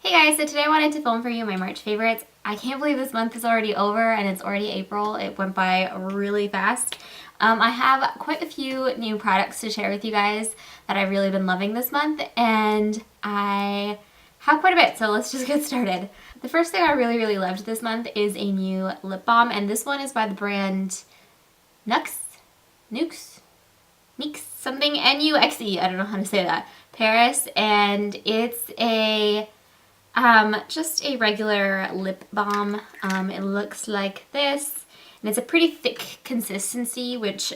Hey guys, so today I wanted to film for you my March favorites. I can't believe this month is already over and it's already April. It went by really fast. I have quite a few new products to share with you guys that I've really been loving this month, and I have quite a bit, so let's just get started. The first thing I really loved this month is a new lip balm, and this one is by the brand Nux, something, N-U-X-E, I don't know how to say that, Paris, and it's a just a regular lip balm. It looks like this, and it's a pretty thick consistency, which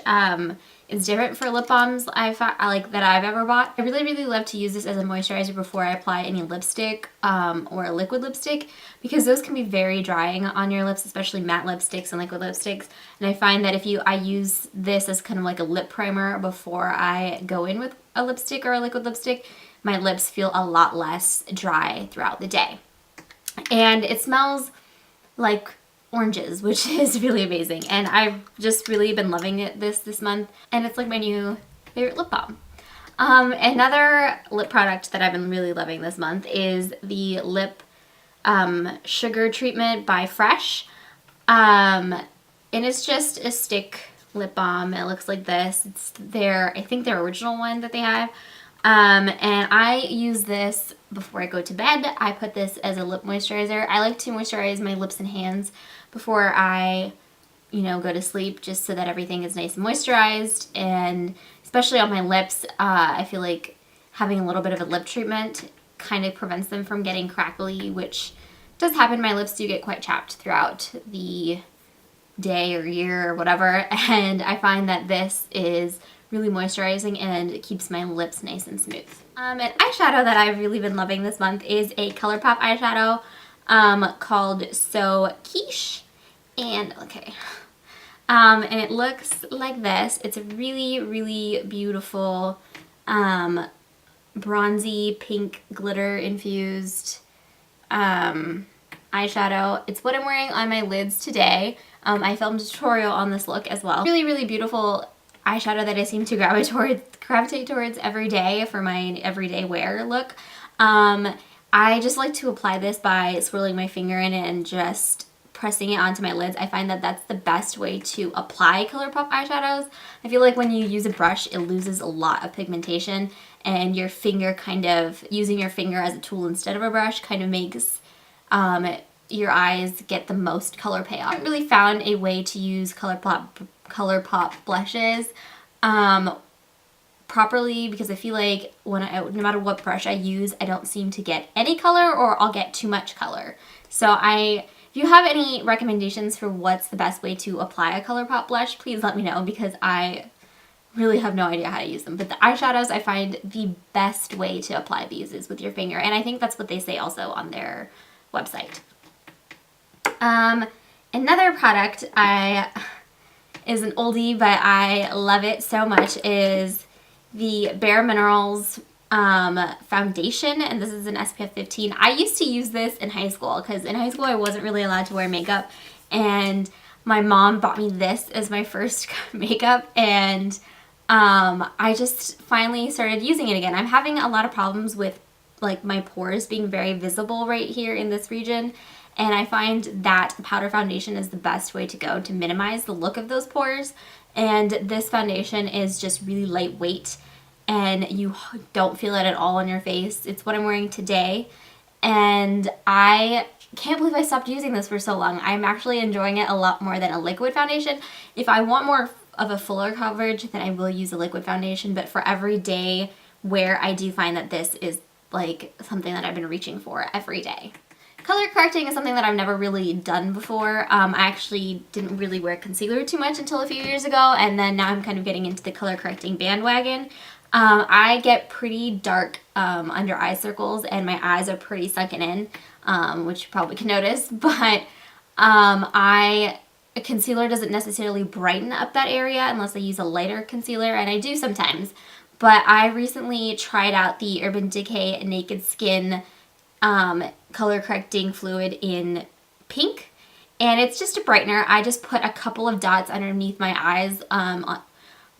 is different for lip balms that I've ever bought. I really love to use this as a moisturizer before I apply any lipstick or a liquid lipstick, because those can be very drying on your lips, especially matte lipsticks and liquid lipsticks. And I find that if I use this as kind of like a lip primer before I go in with a lipstick or a liquid lipstick, my lips feel a lot less dry throughout the day. And it smells like oranges, which is really amazing. And I've just really been loving it this month. And it's like my new favorite lip balm. Another lip product that I've been really loving this month is the lip sugar treatment by Fresh. And it's just a stick lip balm. It looks like this. It's I think their original one that they have. And I use this before I go to bed. I put this as a lip moisturizer. I like to moisturize my lips and hands before I, go to sleep, just so that everything is nice and moisturized. And especially on my lips, I feel like having a little bit of a lip treatment kind of prevents them from getting crackly, which does happen. My lips do get quite chapped throughout the day or year or whatever. And I find that this is really moisturizing and it keeps my lips nice and smooth. An eyeshadow that I've really been loving this month is a ColourPop eyeshadow called xoxo. And and it looks like this. It's a really beautiful bronzy pink glitter infused eyeshadow. It's what I'm wearing on my lids today. I filmed a tutorial on this look as well. Really beautiful eyeshadow that I seem to gravitate towards every day for my everyday wear look. I just like to apply this by swirling my finger in it and just pressing it onto my lids. I find that that's the best way to apply ColourPop eyeshadows. I feel like when you use a brush, it loses a lot of pigmentation, and your finger using your finger as a tool instead of a brush kind of makes your eyes get the most color payoff. I haven't really found a way to use ColourPop blushes properly, because I feel like no matter what brush I use, I don't seem to get any color, or I'll get too much color. So if you have any recommendations for what's the best way to apply a ColourPop blush, please let me know, because I really have no idea how to use them. But the eyeshadows, I find the best way to apply these is with your finger, and I think that's what they say also on their website. Another product is an oldie, but I love it so much, is the Bare Minerals foundation, and this is an SPF 15. I used to use this in high school, because in high school I wasn't really allowed to wear makeup, and my mom bought me this as my first makeup, and I just finally started using it again. I'm having a lot of problems with my pores being very visible right here in this region, and I find that the powder foundation is the best way to go to minimize the look of those pores. And this foundation is just really lightweight, and you don't feel it at all on your face. It's what I'm wearing today, and I can't believe I stopped using this for so long. I'm actually enjoying it a lot more than a liquid foundation. If I want more of a fuller coverage, then I will use a liquid foundation, but for everyday wear, I do find that this is something that I've been reaching for every day. Color correcting is something that I've never really done before. I actually didn't really wear concealer too much until a few years ago, and then now I'm kind of getting into the color correcting bandwagon. I get pretty dark under eye circles, and my eyes are pretty sunken in, which you probably can notice, but a concealer doesn't necessarily brighten up that area unless I use a lighter concealer, and I do sometimes. But I recently tried out the Urban Decay Naked Skin color correcting fluid in pink, and it's just a brightener. I just put a couple of dots underneath my eyes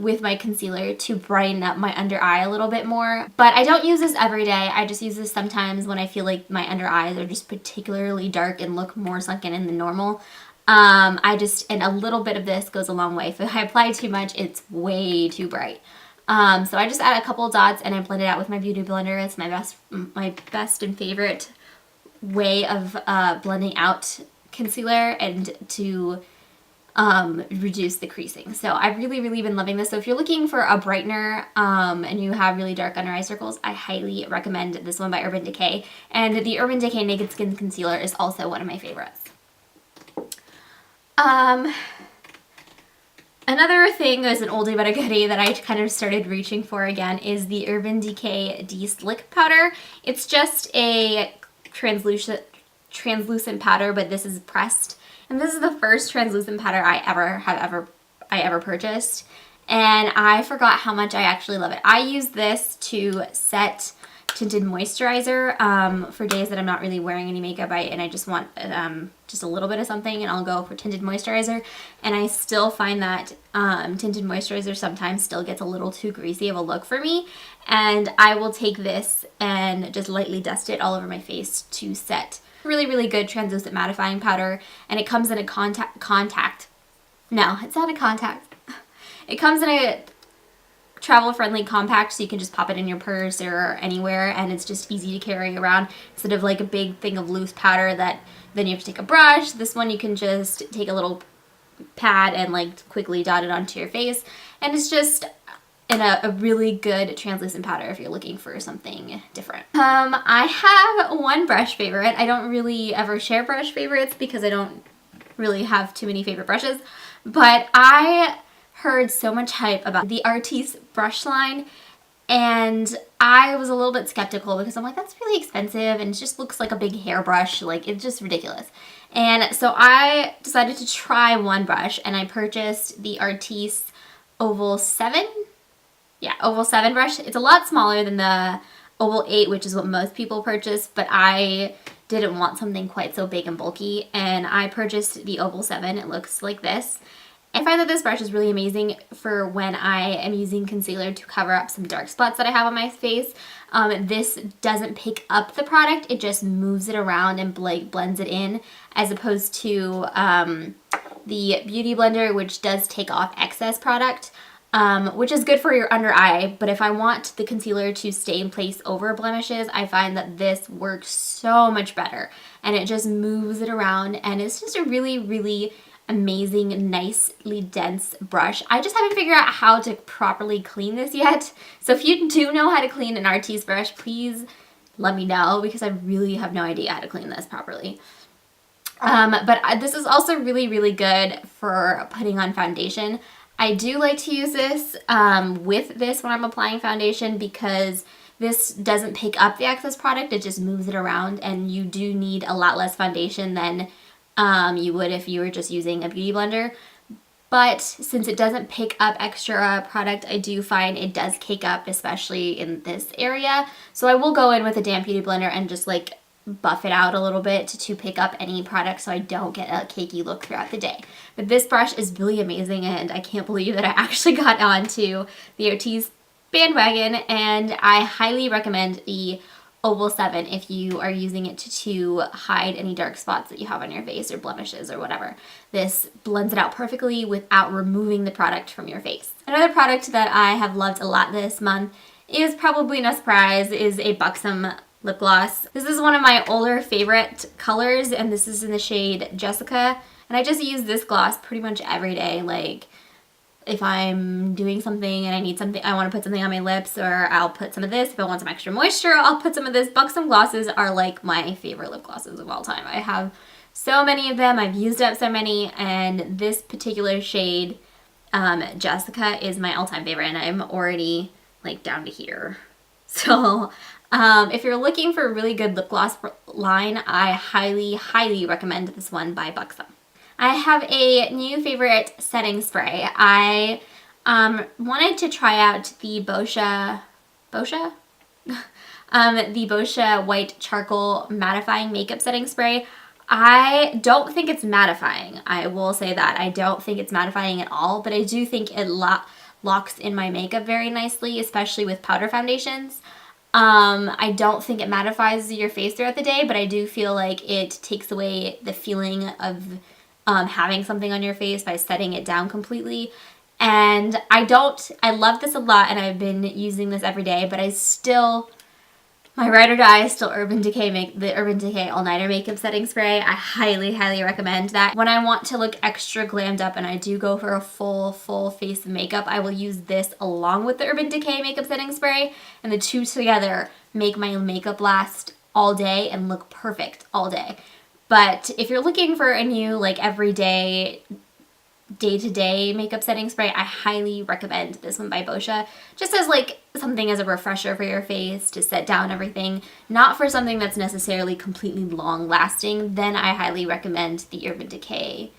with my concealer to brighten up my under eye a little bit more. But I don't use this every day. I just use this sometimes when I feel like my under eyes are just particularly dark and look more sunken in than normal. And a little bit of this goes a long way. If I apply too much, it's way too bright. So I just add a couple dots and I blend it out with my beauty blender. It's my best and favorite way of blending out concealer and to reduce the creasing. So I've really been loving this. So if you're looking for a brightener and you have really dark under eye circles, I highly recommend this one by Urban Decay. And the Urban Decay Naked Skin Concealer is also one of my favorites. Another thing is an oldie but a goodie that I kind of started reaching for again is the Urban Decay De-Slick Powder. It's just a translucent powder, but this is pressed. And this is the first translucent powder I ever purchased. And I forgot how much I actually love it. I use this to set tinted moisturizer for days that I'm not really wearing any makeup and I just want just a little bit of something, and I'll go for tinted moisturizer. And I still find that tinted moisturizer sometimes still gets a little too greasy of a look for me, and I will take this and just lightly dust it all over my face to set. Really good translucent mattifying powder, and it comes in a contact. No, it's not a contact. It comes in a travel-friendly compact, so you can just pop it in your purse or anywhere, and it's just easy to carry around instead of like a big thing of loose powder that then you have to take a brush. This one you can just take a little pad and like quickly dot it onto your face, and it's just a really good translucent powder if you're looking for something different. I have one brush favorite. I don't really ever share brush favorites because I don't really have too many favorite brushes, but I heard so much hype about the Artis brush line, and I was a little bit skeptical because I'm like, that's really expensive and it just looks like a big hairbrush, like it's just ridiculous. And so I decided to try one brush, and I purchased the Artis Oval 7. Yeah, Oval 7 brush. It's a lot smaller than the Oval 8, which is what most people purchase, but I didn't want something quite so big and bulky, and I purchased the Oval 7. It looks like this. I find that this brush is really amazing for when I am using concealer to cover up some dark spots that I have on my face. This doesn't pick up the product, it just moves it around and blends it in, as opposed to the Beauty Blender, which does take off excess product, which is good for your under eye. But if I want the concealer to stay in place over blemishes, I find that this works so much better, and it just moves it around, and it's just a really amazing, nicely dense brush. I just haven't figured out how to properly clean this yet. So if you do know how to clean an Artis brush, please let me know, because I really have no idea how to clean this properly. But this is also really good for putting on foundation. I do like to use this with this when I'm applying foundation, because this doesn't pick up the excess product, it just moves it around, and you do need a lot less foundation than you would if you were just using a beauty blender. But since it doesn't pick up extra product, I do find it does cake up, especially in this area. So I will go in with a damp beauty blender and just like buff it out a little bit to pick up any product so I don't get a cakey look throughout the day. But this brush is really amazing, and I can't believe that I actually got onto the Artis bandwagon, and I highly recommend the Oval 7 if you are using it to hide any dark spots that you have on your face or blemishes or whatever. This blends it out perfectly without removing the product from your face. Another product that I have loved a lot this month is probably no surprise, is a Buxom lip gloss. This is one of my older favorite colors, and this is in the shade Jessica, and I just use this gloss pretty much every day. Like if I'm doing something and I need something, I want to put something on my lips, or I'll put some of this. If I want some extra moisture, I'll put some of this. Buxom glosses are like my favorite lip glosses of all time. I have so many of them. I've used up so many, and this particular shade, Jessica, is my all-time favorite, and I'm already like down to here. So if you're looking for a really good lip gloss line, I highly recommend this one by Buxom. I have a new favorite setting spray. I wanted to try out the the Boscia White Charcoal Mattifying Makeup Setting Spray. I don't think it's mattifying. I will say that. I don't think it's mattifying at all, but I do think it locks in my makeup very nicely, especially with powder foundations. I don't think it mattifies your face throughout the day, but I do feel like it takes away the feeling of having something on your face by setting it down completely. And I love this a lot, and I've been using this every day, but my ride or die is still the Urban Decay All Nighter Makeup Setting Spray. I highly, highly recommend that. When I want to look extra glammed up and I do go for a full face of makeup, I will use this along with the Urban Decay Makeup Setting Spray, and the two together make my makeup last all day and look perfect all day. But if you're looking for a new, like, everyday, day-to-day makeup setting spray, I highly recommend this one by Boscia, just as like something as a refresher for your face to set down everything, not for something that's necessarily completely long-lasting. Then I highly recommend the Urban Decay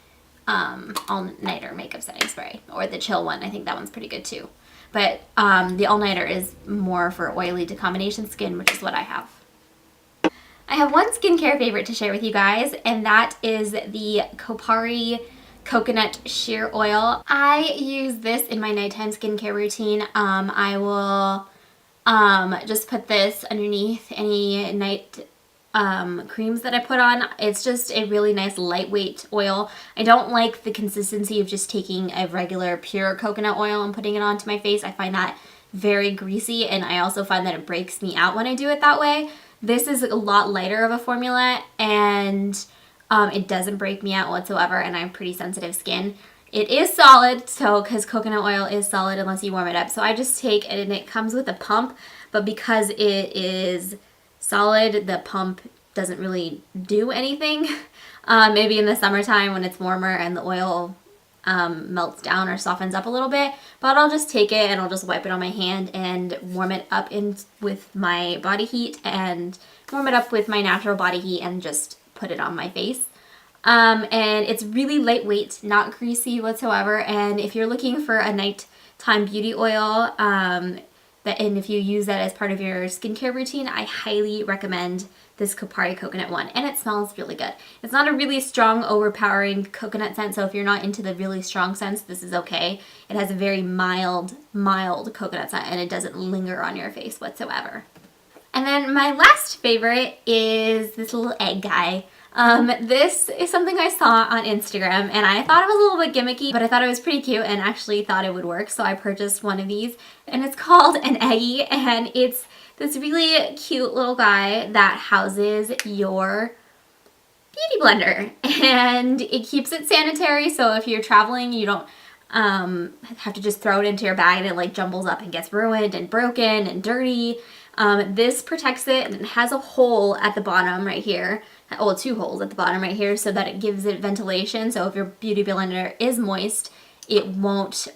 All-Nighter Makeup Setting Spray, or the Chill one. I think that one's pretty good too. But the All-Nighter is more for oily to combination skin, which is what I have. I have one skincare favorite to share with you guys, and that is the Kopari Coconut Sheer Oil. I use this in my nighttime skincare routine. I will just put this underneath any night creams that I put on. It's just a really nice lightweight oil. I don't like the consistency of just taking a regular pure coconut oil and putting it onto my face. I find that very greasy, and I also find that it breaks me out when I do it that way. This is a lot lighter of a formula, and it doesn't break me out whatsoever, and I have pretty sensitive skin. It is solid, so because coconut oil is solid unless you warm it up. So I just take it, and it comes with a pump, but because it is solid, the pump doesn't really do anything. Maybe in the summertime when it's warmer and the oil melts down or softens up a little bit, but I'll just take it and I'll just wipe it on my hand and warm it up with my body heat, and warm it up with my natural body heat and just put it on my face. And it's really lightweight, not greasy whatsoever. And if you're looking for a nighttime beauty oil, and if you use that as part of your skincare routine, I highly recommend this Kopari coconut one, and it smells really good. It's not a really strong, overpowering coconut scent, so if you're not into the really strong scents, this is okay. It has a very mild coconut scent, and it doesn't linger on your face whatsoever. And then my last favorite is this little egg guy. This is something I saw on Instagram, and I thought it was a little bit gimmicky, but I thought it was pretty cute and actually thought it would work, so I purchased one of these, and it's called an Eggie, and it's this really cute little guy that houses your beauty blender, and it keeps it sanitary, so if you're traveling, you don't have to just throw it into your bag and it like jumbles up and gets ruined and broken and dirty. This protects it, and it has a hole at the bottom right here. Well, two holes at the bottom right here, so that it gives it ventilation. So if your beauty blender is moist, it won't,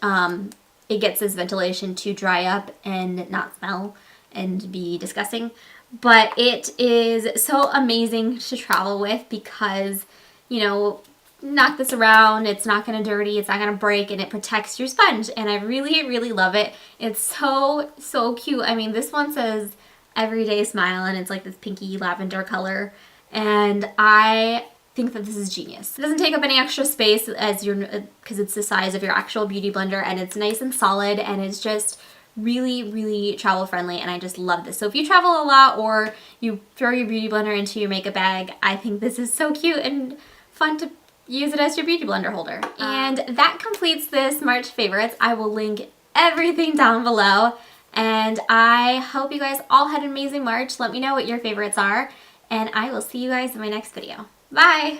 it gets this ventilation to dry up and not smell and be disgusting. But it is so amazing to travel with because, you know, knock this around, it's not going to dirty, it's not going to break, and it protects your sponge, and I really, really love it. It's so, so cute. I mean, this one says Everyday Smile, and it's like this pinky lavender color, and I think that this is genius. It doesn't take up any extra space because it's the size of your actual beauty blender, and it's nice and solid, and it's just really, really travel friendly, and I just love this. So if you travel a lot or you throw your beauty blender into your makeup bag, I think this is so cute and fun to use it as your beauty blender holder. And that completes this March favorites. I will link everything down below, and I hope you guys all had an amazing March. Let me know what your favorites are, and I will see you guys in my next video. Bye!